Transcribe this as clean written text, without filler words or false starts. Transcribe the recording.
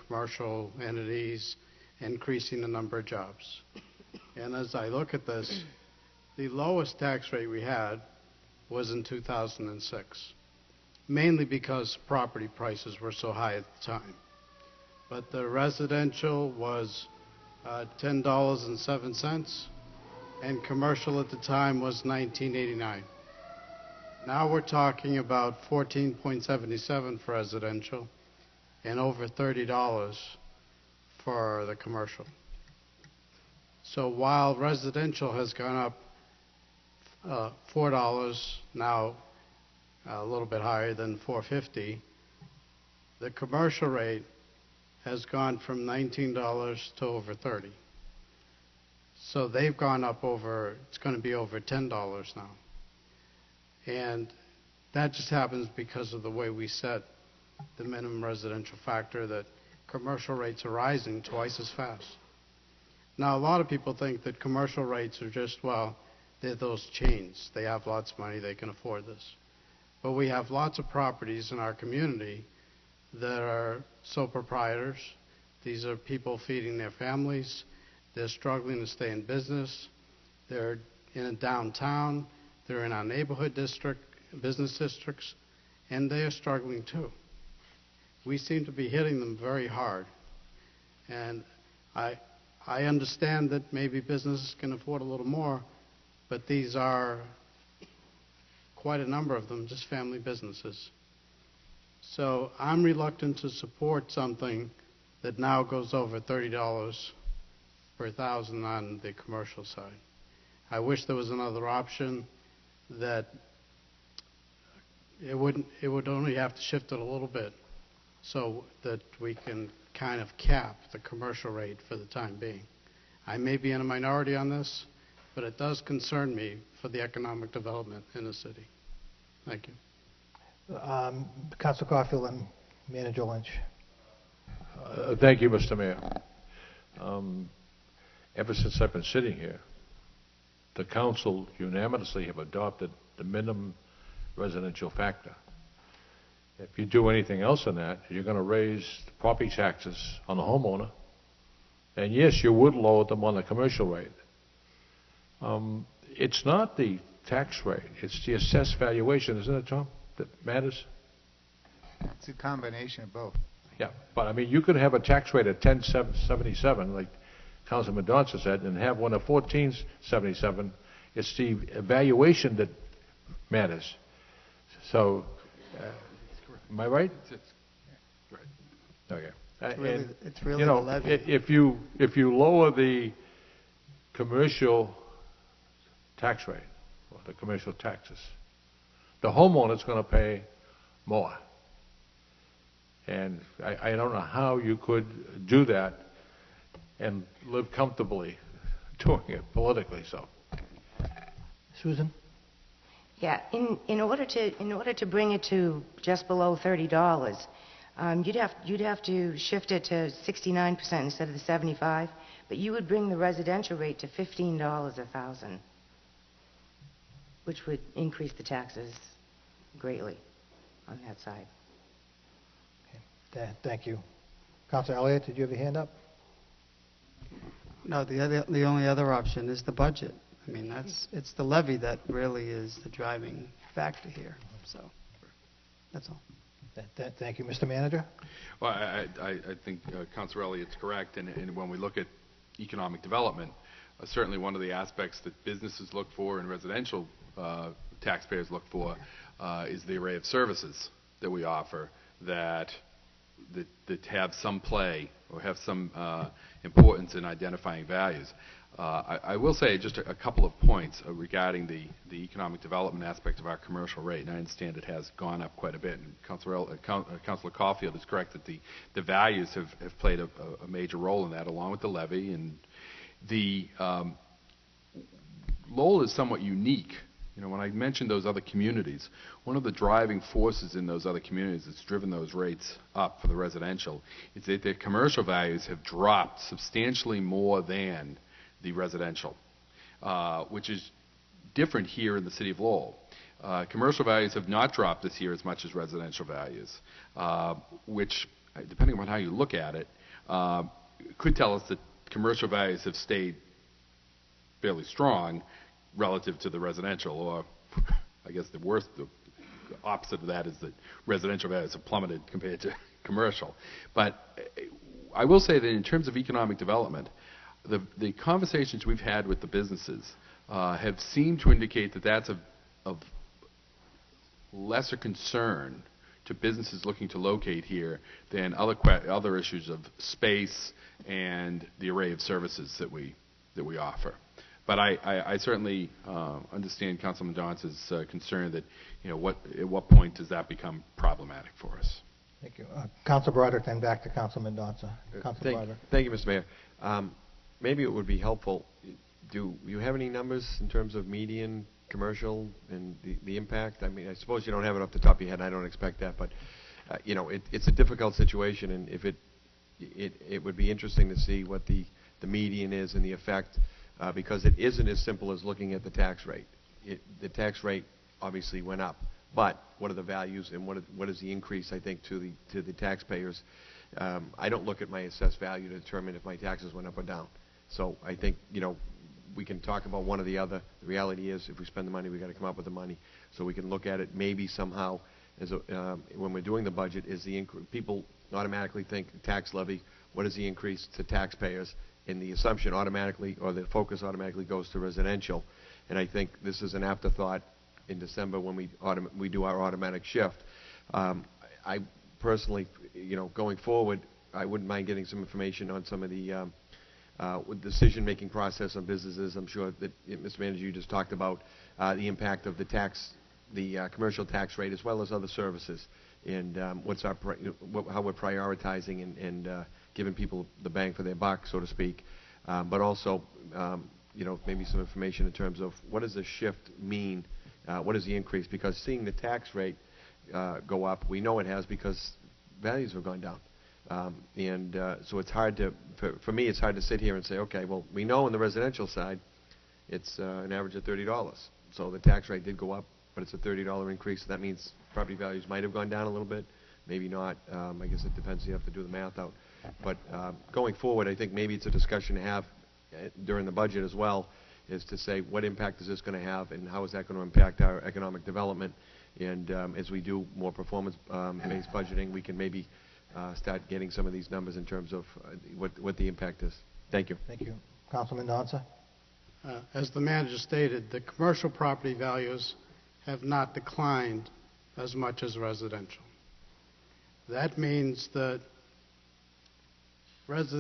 commercial entities, increasing the number of jobs. And as I look at this, the lowest tax rate we had was in 2006, mainly because property prices were so high at the time. But the residential was $10.07, and commercial at the time was $19.89. Now we're talking about $14.77 for residential and over $30 for the commercial. So while residential has gone up $4, now a little bit higher than $4.50, the commercial rate has gone from $19 to over $30. So they've gone up over, it's going to be over $10 now. And that just happens because of the way we set the minimum residential factor, that commercial rates are rising twice as fast. Now, a lot of people think that commercial rates are just, well, they're those chains. They have lots of money, they can afford this. But we have lots of properties in our community that are sole proprietors. These are people feeding their families. They're struggling to stay in business. They're in a downtown. They're in our neighborhood district, business districts, and they're struggling too. We seem to be hitting them very hard. And I understand that maybe businesses can afford a little more, but these are quite a number of them, just family businesses. So I'm reluctant to support something that now goes over $30 per thousand on the commercial side. I wish there was another option that it would only have to shift it a little bit so that we can kind of cap the commercial rate for the time being. I may be in a minority on this, but it does concern me for the economic development in the city. Thank you. Councilor Caulfield and Manager Lynch. Thank you, Mr. Mayor. Ever since I've been sitting here, the council unanimously have adopted the minimum residential factor. If you do anything else than that, you're going to raise the property taxes on the homeowner. And yes, you would lower them on the commercial rate. It's not the tax rate, it's the assessed valuation, isn't it, Tom, that matters? It's a combination of both. Yeah, but I mean, you could have a tax rate of 10.77, like Councilman Johnson said, and have one of 14.77. It's the evaluation that matters. So, am I right? Right. Okay. It's really you know, the levy. if you lower the commercial tax rate, or the commercial taxes, the homeowner's going to pay more. And I don't know how you could do that and live comfortably doing it politically. So, Susan? Yeah, in order to bring it to just below $30, you'd have to shift it to 69% instead of the 75%, but you would bring the residential rate to $15 a thousand, which would increase the taxes greatly on that side. Okay. Thank you. Councilor Elliott, did you have your hand up? No, the only other option is the budget. I mean, it's the levy that really is the driving factor here. So that's all. Thank you. Mr. Manager? Well, I think Councilor Elliott's correct, and when we look at economic development, certainly one of the aspects that businesses look for and residential taxpayers look for is the array of services that we offer that have some play or have some importance in identifying values. I will say just a couple of points regarding the economic development aspect of our commercial rate, and I understand it has gone up quite a bit. And Councilor Caulfield is correct that the values have played a major role in that, along with the levy. And the Lowell is somewhat unique. You know, when I mentioned those other communities, one of the driving forces in those other communities that's driven those rates up for the residential is that their commercial values have dropped substantially more than the residential, which is different here in the city of Lowell. Commercial values have not dropped this year as much as residential values, which depending on how you look at it, could tell us that commercial values have stayed fairly strong relative to the residential, or I guess the opposite of that is that residential values have plummeted compared to commercial. But I will say that in terms of economic development, the conversations we've had with the businesses have seemed to indicate that that's of lesser concern to businesses looking to locate here than other issues of space and the array of services that we offer. But I certainly understand Councilman Dance's concern that, at what point does that become problematic for us? Thank you. Council Broderick, then back to Councilman Danza. Council Broderick. Thank you, Mr. Mayor. Maybe it would be helpful, do you have any numbers in terms of median, commercial, and the impact? I mean, I suppose you don't have it off the top of your head, I don't expect that, but, it's a difficult situation, and if it would be interesting to see what the median is and the effect, because it isn't as simple as looking at the tax rate. The tax rate obviously went up, but what are the values and what is the increase, I think, to the taxpayers? I don't look at my assessed value to determine if my taxes went up or down. So I think, we can talk about one or the other. The reality is, if we spend the money, we've got to come up with the money. So we can look at it maybe somehow as when we're doing the budget, is people automatically think tax levy, what is the increase to taxpayers? And the assumption automatically, or the focus automatically goes to residential. And I think this is an afterthought in December when we do our automatic shift. I personally, going forward, I wouldn't mind getting some information on some of the decision-making process on businesses. I'm sure that, Mr. Manager, you just talked about the impact of the commercial tax rate as well as other services, and how we're prioritizing and giving people the bang for their buck, so to speak. But also, maybe some information in terms of what does the shift mean? What is the increase? Because seeing the tax rate go up, we know it has because values have gone down. So it's hard for me, it's hard to sit here and say, okay, well, we know on the residential side, it's an average of $30. So the tax rate did go up, but it's a $30 increase. So that means property values might have gone down a little bit, maybe not. I guess it depends. You have to do the math out. But going forward, I think maybe it's a discussion to have during the budget as well, is to say what impact is this going to have and how is that going to impact our economic development. And as we do more performance-based budgeting, we can maybe start getting some of these numbers in terms of what the impact is. Thank you. Thank you. Councilman Danza. As the manager stated, the commercial property values have not declined as much as residential. That means that residential